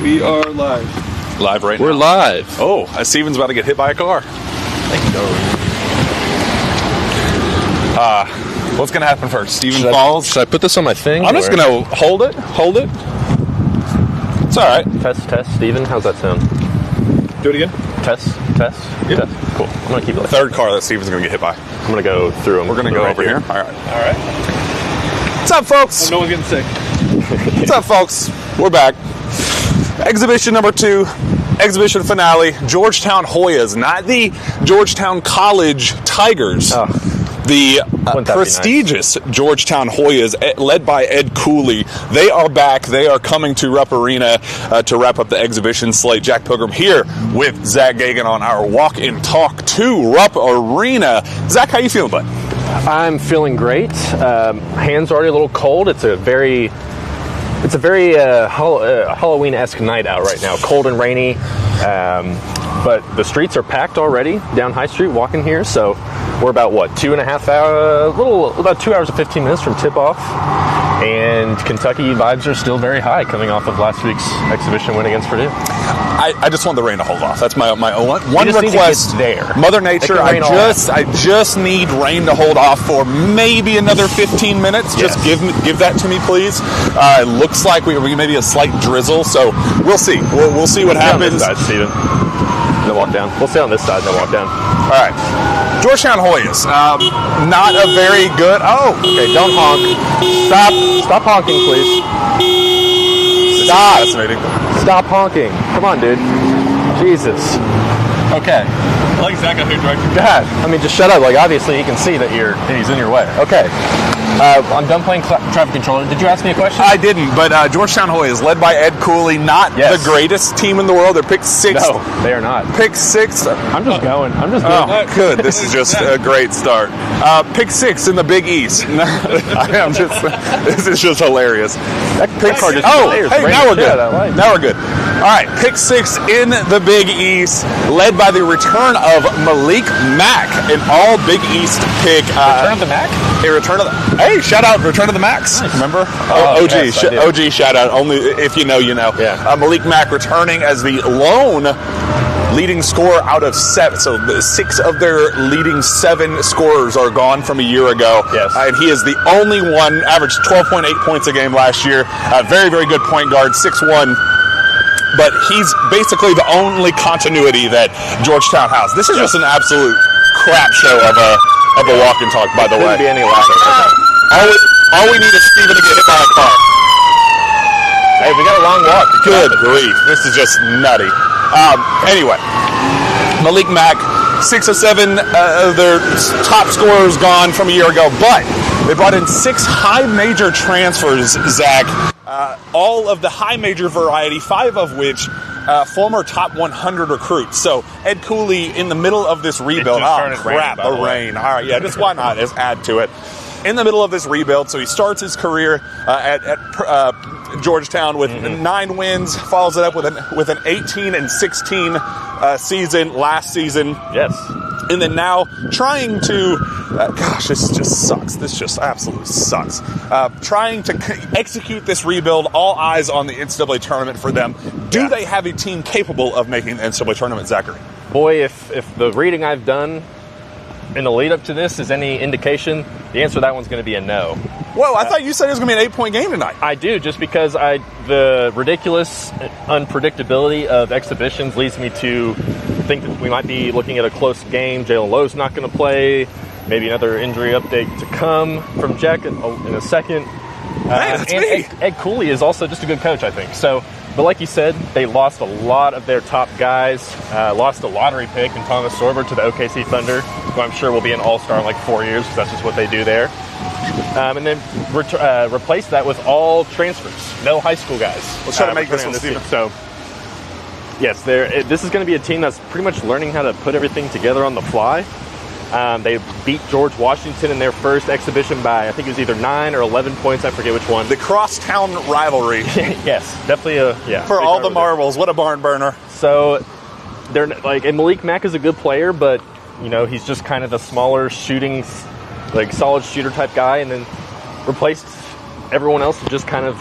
We are live. Live right now. We're live. Oh, Steven's about to get hit by a car. What's going to happen first? Steven falls? Should I put this on my thing? I'm just going to hold it. Hold it. It's all right. Test, Steven. How's that sound? Do it again. Test. Yep. Test. Cool. I'm going to keep it like Third car that Steven's going to get hit by. I'm going to go through them. We're going to go right over here. All right. What's up, folks? No one's getting sick. What's up, folks? We're back. Exhibition number 2, exhibition finale, Georgetown Hoyas, not the Georgetown College Tigers. Oh. The Wouldn't that be prestigious Georgetown Hoyas, led by Ed Cooley. They are back. They are coming to Rupp Arena to wrap up the exhibition slate. Jack Pilgrim here with Zack Geoghegan on our walk and talk to Rupp Arena. Zack, how you feeling, bud? I'm feeling great. Hands are already a little cold. It's a very Halloween-esque night out right now. Cold and rainy, but the streets are packed already down High Street walking here. So we're about, what, 2.5 hours, about 2 hours and 15 minutes from tip-off. And Kentucky vibes are still very high coming off of last week's exhibition win against Purdue. I just want the rain to hold off. That's my one just request. need to get there. Mother Nature, I just need rain to hold off for maybe another 15 minutes. Yes. Just give that to me, please. It looks like we maybe a slight drizzle, so we'll see. We'll see what happens. On this side, Steven. Then walk down. We'll stay on this side, then walk down. All right. Georgetown Hoyas, not a very good... Oh, Okay, don't honk. Stop honking, please. fascinating. Stop honking. Come on, dude. Jesus. Okay. I like Zack out here directing. God. I mean, just shut up. Like, obviously, he can see that he's in your way. Okay. I'm done playing traffic controller. Did you ask me a question? I didn't, but Georgetown Hoyas, led by Ed Cooley, not the greatest team in the world. They're picked 6th. No, they are not. Pick 6. I'm just going. Oh, good. This is just a great start. Pick 6 in the Big East. This is just hilarious. Pick card just hey, now we're good. Now we're good. All right, pick 6 in the Big East, led by the return of Malik Mack, an all Big East pick. Return of the Mac? Hey, shout out, Return of the Max. Nice. Remember? OG, yes, OG shout out. Only if you know, you know. Yeah. Malik Mack returning as the lone leading scorer out of 7. So 6 of their leading 7 scorers are gone from a year ago. Yes. And he is the only one, averaged 12.8 points a game last year. Very, very good point guard, 6'1". But he's basically the only continuity that Georgetown has. This is just an absolute crap show of a walk and talk, by the way. Couldn't be any louder. All we need is Steven to get hit by a car. Hey, we got a long walk. Good grief. This is just nutty. Anyway, Malik Mack, 6 of 7 of their top scorers gone from a year ago, but they brought in 6 high major transfers, Zack. All of the high major variety, 5 of which former top 100 recruits. So Ed Cooley in the middle of this rebuild. Oh, crap, the rain. All right, yeah, just why not? Just add to it. In the middle of this rebuild, so he starts his career at Georgetown with 9 wins, follows it up with an 18-16 season last season. Yes. And then now trying to, this just sucks. This just absolutely sucks. Trying to execute this rebuild, all eyes on the NCAA tournament for them. Do they have a team capable of making the NCAA tournament, Zachary? Boy, if the reading I've done in the lead up to this is any indication, the answer to that one's going to be a no. Whoa, I thought you said it was going to be an 8-point game tonight. I do, just because the ridiculous unpredictability of exhibitions leads me to think that we might be looking at a close game. Jalen Lowe's not going to play. Maybe another injury update to come from Jack in a second. That's me. Ed Cooley is also just a good coach, I think. So, but like you said, they lost a lot of their top guys. Lost a lottery pick in Thomas Sorber to the OKC Thunder, who I'm sure will be an all-star in like 4 years, because that's just what they do there. And then replace that with all transfers, no high school guys. Let's try to make this one, Steven. So, yes, this is going to be a team that's pretty much learning how to put everything together on the fly. They beat George Washington in their first exhibition by, I think it was either 9 or 11 points. I forget which one. The crosstown rivalry. Yes, definitely for all the marbles, what a barn burner. So they're like, and Malik Mack is a good player, but he's just kind of the smaller shooting, like solid shooter type guy, and then replaced everyone else with just kind of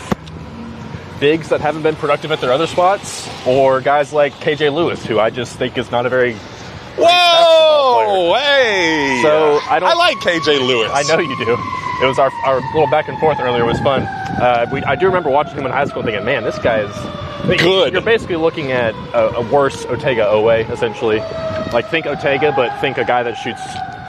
bigs that haven't been productive at their other spots, or guys like KJ Lewis, who I just think is not a very Whoa! Hey! So I like KJ Lewis. I know you do. It was our little back and forth earlier was fun. I do remember watching him in high school and thinking, man, this guy is good. You're basically looking at a worse Ortega Owe, essentially. Like, think Ortega, but think a guy that shoots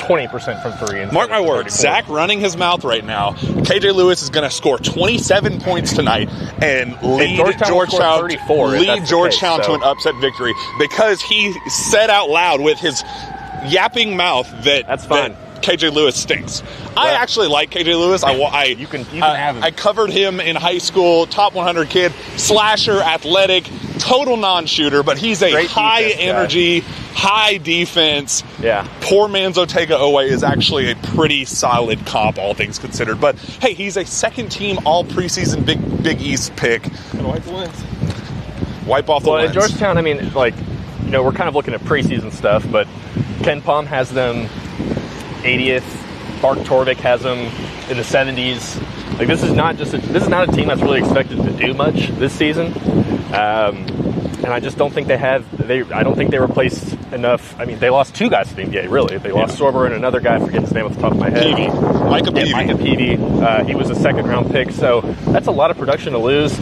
20% from three. Mark my words, Zack running his mouth right now. KJ Lewis is going to score 27 points tonight and lead Georgetown to an upset victory, because he said out loud with his yapping mouth that's fine. That KJ Lewis stinks. I actually like KJ Lewis. You can have him. I covered him in high school, top 100 kid, slasher, athletic, total non-shooter, but he's a great high energy, high defense. Yeah. Poor man's Ortega Owe is actually a pretty solid comp, all things considered. But hey, he's a second team all preseason Big East pick. Gonna wipe the lens. Wipe off the lens. Well, at Georgetown, I mean, like, you know, we're kind of looking at preseason stuff, but Ken Pom has them 80th. Bart Torvik has them in the 70s. Like, this is not a team that's really expected to do much this season. And I just don't think I don't think they replaced enough. I mean, they lost two guys to the NBA, really. They lost Sorber and another guy, I forget his name off the top of my head. Micah Peavy. He was a second-round pick, so that's a lot of production to lose.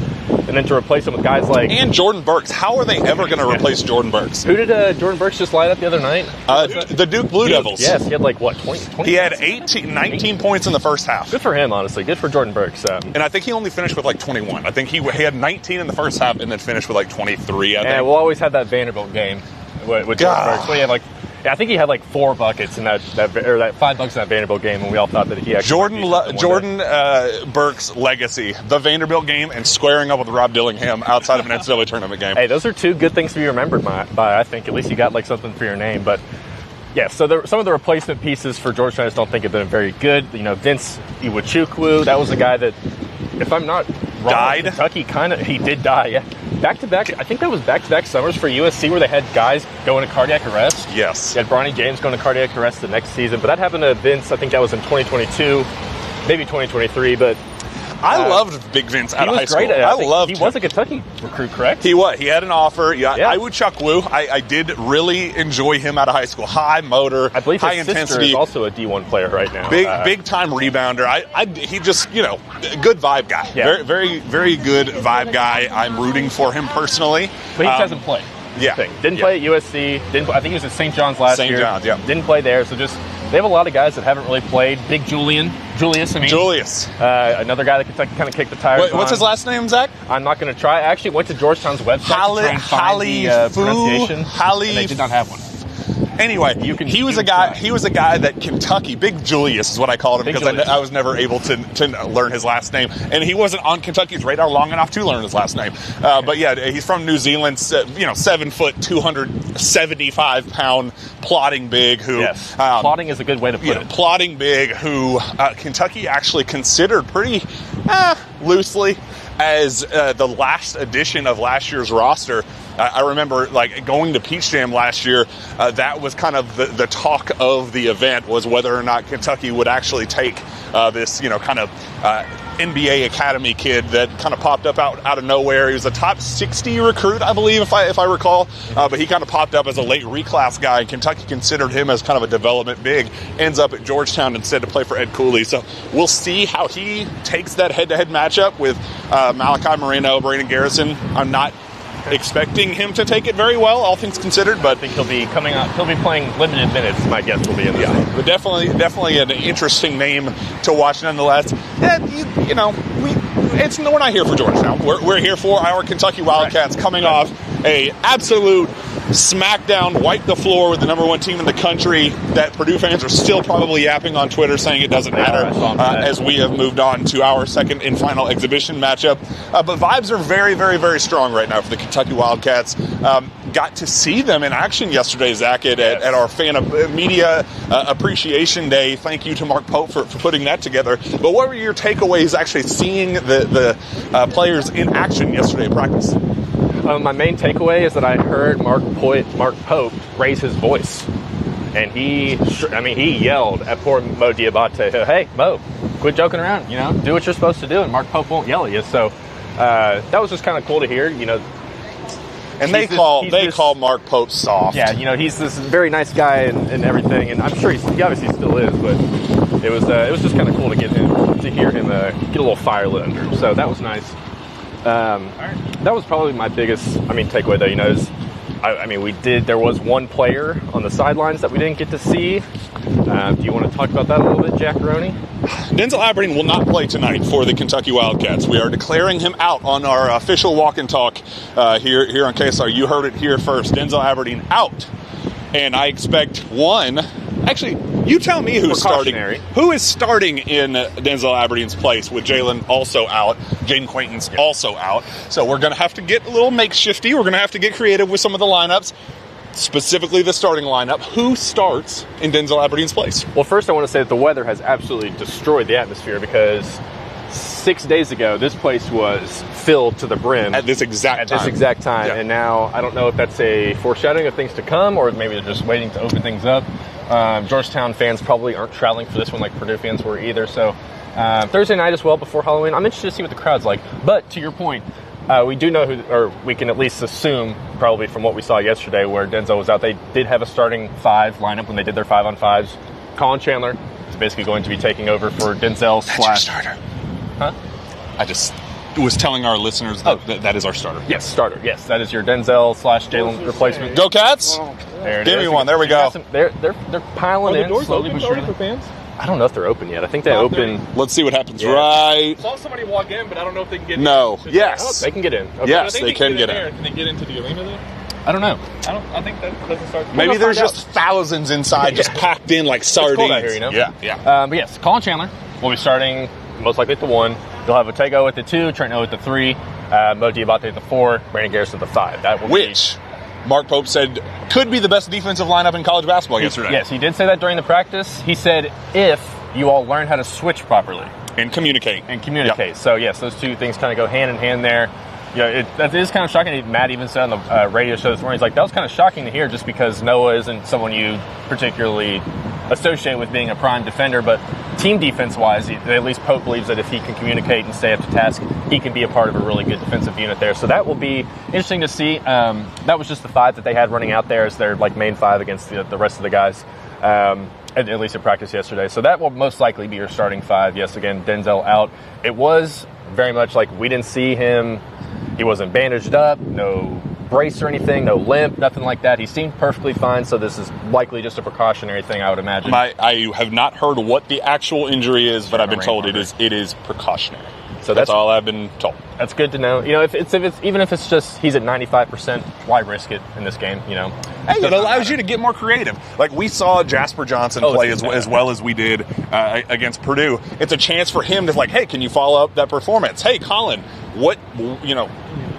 And then to replace him with guys like... And Jordan Burks. How are they ever going to replace Jordan Burks? Who did Jordan Burks just light up the other night? The Duke Blue Devils. Yes, he had like, what, 20? He had 19 points in the first half. Good for him, honestly. Good for Jordan Burks. And I think he only finished with like 21. I think he had 19 in the first half and then finished with like 23, I think. And we'll always have that Vanderbilt game with Jordan Burks. We have like... I think he had like 4 buckets in that 5 buckets in that Vanderbilt game, and we all thought that he actually Jordan Burks' legacy, the Vanderbilt game, and squaring up with Rob Dillingham outside of an NCAA tournament game. Hey, those are 2 good things to be remembered by. I think at least you got like something for your name. But yeah, so some of the replacement pieces for Georgetown I just don't think have been very good. You know, Vince Iwuchukwu, that was a guy that, if I'm not wrong, died. Kentucky he did die. Yeah. Back-to-back, I think that was back-to-back summers for USC where they had guys going to cardiac arrest. Yes. You had Bronny James going to cardiac arrest the next season, but that happened to Vince. I think that was in 2022, maybe 2023, but... I loved Big Vince out of high school. He was a Kentucky recruit, correct? He was. He had an offer. Yeah. Iwuchukwu, I did really enjoy him out of high school. High motor, I believe high his intensity. Sister is also a D1 player right now. Big time rebounder. He just, good vibe guy. Yeah. Very, very good vibe guy. I'm rooting for him personally. But he hasn't played. Yeah. Didn't play at USC. I think he was at St. John's last year. St. John's, yeah. Didn't play there. So they have a lot of guys that haven't really played. Julius. Another guy that Kentucky kind of kicked the tires on. What's his last name, Zack? I'm not going to try. I actually went to Georgetown's website to try and find the pronunciation. And they did not have one. Anyway, he was a guy that Kentucky, Big Julius is what I called him, because I was never able to learn his last name, and he wasn't on Kentucky's radar long enough to learn his last name. But yeah, he's from New Zealand, 7 foot, 275 pound plodding big who. Yes, plodding is a good way to put it. Plodding big who Kentucky actually considered pretty loosely as the last edition of last year's roster. I remember going to Peach Jam last year. That was kind of the talk of the event, was whether or not Kentucky would actually take this, kind of NBA Academy kid that kind of popped up out of nowhere. He was a top 60 recruit, I believe, if I recall. But he kind of popped up as a late reclass guy, and Kentucky considered him as kind of a development big. Ends up at Georgetown instead to play for Ed Cooley. So we'll see how he takes that head-to-head matchup with Malachi Moreno, Brandon Garrison. I'm not expecting him to take it very well, all things considered, but I think he'll be coming up. He'll be playing limited minutes. My guess will be in this. Yeah, but definitely an interesting name to watch, nonetheless. And we're not here for Georgetown. We're here for our Kentucky Wildcats, coming off a absolute smackdown, wipe the floor with the number 1 team in the country that Purdue fans are still probably yapping on Twitter saying it doesn't matter as we have moved on to our second and final exhibition matchup. But vibes are very, very, very strong right now for the Kentucky Wildcats. Got to see them in action yesterday, Zack, at our fan media appreciation day. Thank you to Mark Pope for putting that together. But what were your takeaways actually seeing the players in action yesterday at practice? My main takeaway is that I heard Mark Pope raise his voice, and he yelled at poor Mo Diabate, "Hey, Mo, quit joking around. Do what you're supposed to do." And Mark Pope won't yell at you. So that was just kind of cool to hear. And they call Mark Pope soft. Yeah, he's this very nice guy and everything, and I'm sure he obviously still is, but it was just kind of cool to hear him get a little fire lit under him. So that was nice. That was probably my biggest, takeaway though. Is there was one player on the sidelines that we didn't get to see. Do you want to talk about that a little bit, Jack Roney? Denzel Aberdeen will not play tonight for the Kentucky Wildcats. We are declaring him out on our official walk and talk here on KSR. You heard it here first. Denzel Aberdeen out. And I expect one. Actually, you tell me who's starting. Who is starting in Denzel Aberdeen's place with Jalen also out, Jaden Quaintance also out. So we're going to have to get a little makeshifty. We're going to have to get creative with some of the lineups, specifically the starting lineup. Who starts in Denzel Aberdeen's place? Well, first I want to say that the weather has absolutely destroyed the atmosphere because 6 days ago, this place was filled to the brim. At this exact time. Yeah. And now, I don't know if that's a foreshadowing of things to come or maybe they're just waiting to open things up. Georgetown fans probably aren't traveling for this one like Purdue fans were either. So Thursday night as well before Halloween. I'm interested to see what the crowd's like. But to your point, we do know or we can at least assume, probably from what we saw yesterday where Denzel was out, they did have a starting 5 lineup when they did their 5-on-5s. Colin Chandler is basically going to be taking over for Denzel That's your starter. Huh? I just was telling our listeners that is our starter. Yes, starter. Yes, that is your Denzel / Jalen replacement. Go Cats! Give me one. There we go. They're piling in slowly but surely. for fans? I don't know if they're open yet. I think they open. Let's see what happens. Right. I saw somebody walk in, but I don't know if they can get in. No. Yes. They can get in. Okay. Yes, they can get in. Can they get into the arena though? I don't know. I think that doesn't start. Maybe there's just thousands inside, just packed in like sardines. It's cold out here, Yeah. But yes, Colin Chandler will be starting most likely at the 1. They'll have Otego at the 2, Trent O at the 3, Mo Diabate at the 4, Brandon Garrison at the 5. That will Which Mark Pope said could be the best defensive lineup in college basketball yesterday. Yes, he did say that during the practice. He said if you all learn how to switch properly. And communicate. Yep. So, yes, those two things kind of go hand in hand there. That is kind of shocking. Matt even said on the radio show this morning, he's like, that was kind of shocking to hear just because Noah isn't someone you particularly associate with being a prime defender, but team defense-wise, at least Pope believes that if he can communicate and stay up to task, he can be a part of a really good defensive unit there. So that will be interesting to see. That was just the 5 that they had running out there as their main 5 against the rest of the guys, at least at practice yesterday. So that will most likely be your starting 5. Yes, again, Denzel out. It was very much like we didn't see him. He wasn't bandaged up, no brace or anything, no limp, nothing like that. He seemed perfectly fine, so this is likely just a precautionary thing, I would imagine. I have not heard what the actual injury is, but I've been told it is precautionary. So that's all I've been told. That's good to know. If it's even if it's just he's at 95%, why risk it in this game? Hey, it allows you to get more creative. Like we saw Jasper Johnson play as well as we did against Purdue. It's a chance for him to hey, can you follow up that performance? Hey, Colin, what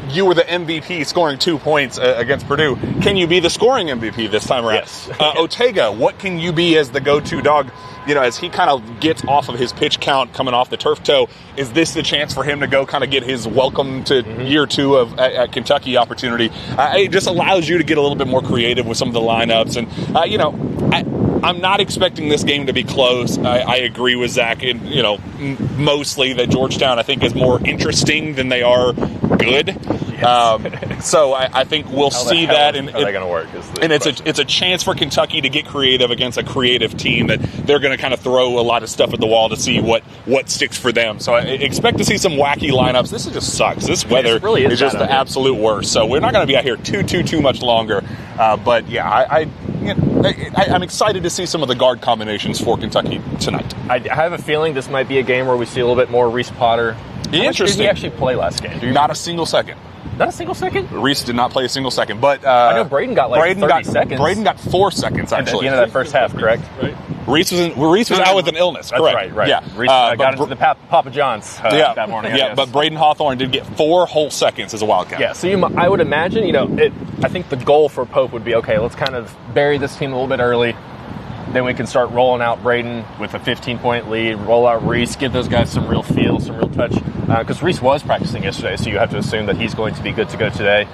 you were the MVP scoring 2 points against Purdue. Can you be the scoring MVP this time around? Yes. Otega, what can you be as the go-to dog? As he kind of gets off of his pitch count coming off the turf toe, is this the chance for him to go kind of get his welcome to year 2 at Kentucky opportunity? It just allows you to get a little bit more creative with some of the lineups. And, I'm not expecting this game to be close. I agree with Zack, mostly that Georgetown, I think, is more interesting than they are good. Yes. So I think we'll see that. How are they going to work? And it's a chance for Kentucky to get creative against a creative team that they're going to kind of throw a lot of stuff at the wall to see what sticks for them. So I expect to see some wacky lineups. This just sucks. This weather is just the absolute worst. So we're not going to be out here too much longer. But yeah, I'm excited to see some of the guard combinations for Kentucky tonight. I have a feeling this might be a game where we see a little bit more Reese Potter. How much did he actually play last game? Not a single second. Not a single second? Reese did not play a single second, but I know Braden got 30 seconds. Braden got 4 seconds actually at the end of that first half, correct? Right. Reese was out with an illness. That's correct. Right. Yeah. Reese got into the Papa John's that morning. Yeah, but Braden Hawthorne did get 4 whole seconds as a Wildcat. Yeah, so I would imagine, I think the goal for Pope would be, okay, let's kind of bury this team a little bit early. Then we can start rolling out Braden with a 15-point lead, roll out Reese, give those guys some real feel, some real touch. Because Reese was practicing yesterday, so you have to assume that he's going to be good to go today.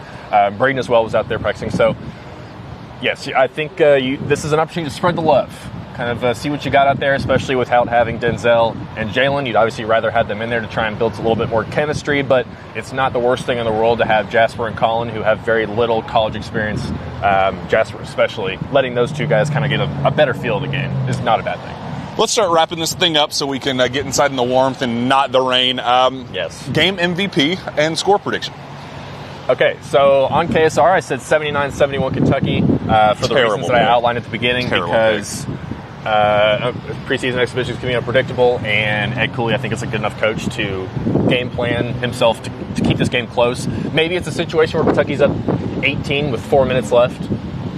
Braden as well was out there practicing. So, yes, I think this is an opportunity to spread the love. kind of see what you got out there, especially without having Denzel and Jalen. You'd obviously rather have them in there to try and build a little bit more chemistry, but it's not the worst thing in the world to have Jasper and Colin, who have very little college experience, Jasper especially. Letting those two guys kind of get a better feel of the game is not a bad thing. Let's start wrapping this thing up so we can get inside in the warmth and not the rain. Yes. Game MVP and score prediction. Okay, so on KSR, I said 79-71 Kentucky for the reasons that I outlined at the beginning, because preseason exhibitions can be unpredictable, and Ed Cooley, I think, is a good enough coach to game plan himself to keep this game close. Maybe it's a situation where Kentucky's up 18 with 4 minutes left,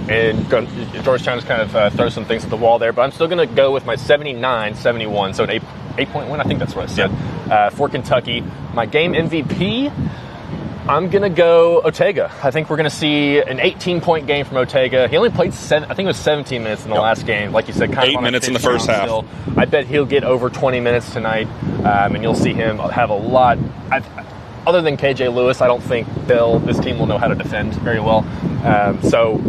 and Georgetown just kind of throws some things at the wall there, but I'm still going to go with my 79-71, so an 8-point win. I think that's what I said, for Kentucky. My game MVP, I'm going to go Ortega. I think we're going to see an 18-point game from Ortega. He only played, I think it was 17 minutes in the last game. Like you said, kind of 8 minutes in the first half. Still. I bet he'll get over 20 minutes tonight, and you'll see him have a lot. Other than KJ Lewis, I don't think this team will know how to defend very well. So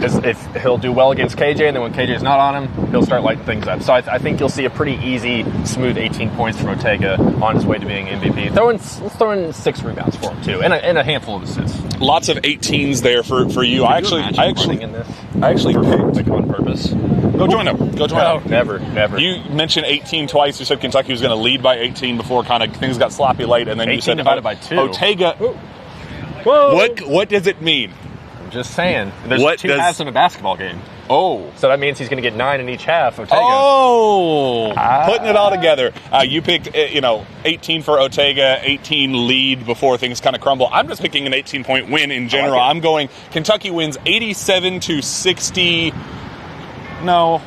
if he'll do well against KJ, and then when KJ's not on him, he'll start lighting things up. So I think you'll see a pretty easy, smooth 18 points from Ortega on his way to being MVP. Let's throw in 6 rebounds for him too, and a handful of assists. Lots of 18s there for you. I actually picked on purpose. Go join them. No, never. You mentioned 18 twice. You said Kentucky was going to lead by 18 before kind of things got sloppy late, and then you said divided by 2. Ortega. Whoa. What does it mean? I'm just saying. There's 2 halves in a basketball game. Oh. So that means he's going to get 9 in each half. Ortega. Oh. Putting it all together. You picked, 18 for Ortega, 18 lead before things kind of crumble. I'm just picking an 18-point win in general. I'm going Kentucky wins 87-60. No.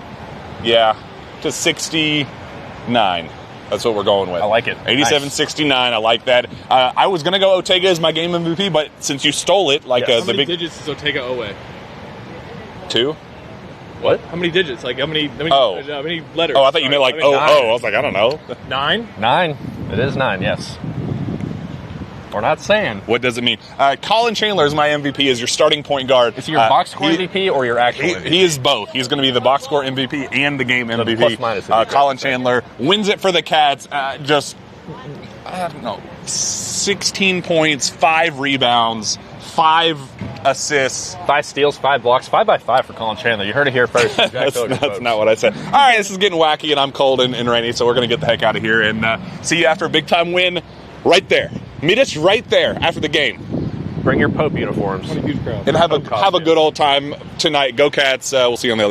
Yeah. To 69. That's what we're going with. I like it. 87-69. I like that. I was going to go Ortega as my game MVP, but since you stole it, like how many digits is Ortega away? 2? What? How many digits? Like how many letters? Oh, I thought you meant like 9. I was like, I don't know. 9? 9. It is 9. Yes. We're not saying. What does it mean? Colin Chandler is my MVP as your starting point guard. Is he your box score MVP or your actual MVP? He is both. He's going to be the box score MVP and the game MVP. Plus-minus Colin Chandler wins it for the Cats. I don't know, 16 points, 5 rebounds, 5 assists. 5 steals, 5 blocks, 5 by 5 for Colin Chandler. You heard it here first. That's not what I said. All right, this is getting wacky, and I'm cold and rainy, so we're going to get the heck out of here and see you after a big-time win right there. Meet us right there after the game. Bring your Pope uniforms. And have a good old time tonight. Go Cats. We'll see you on the other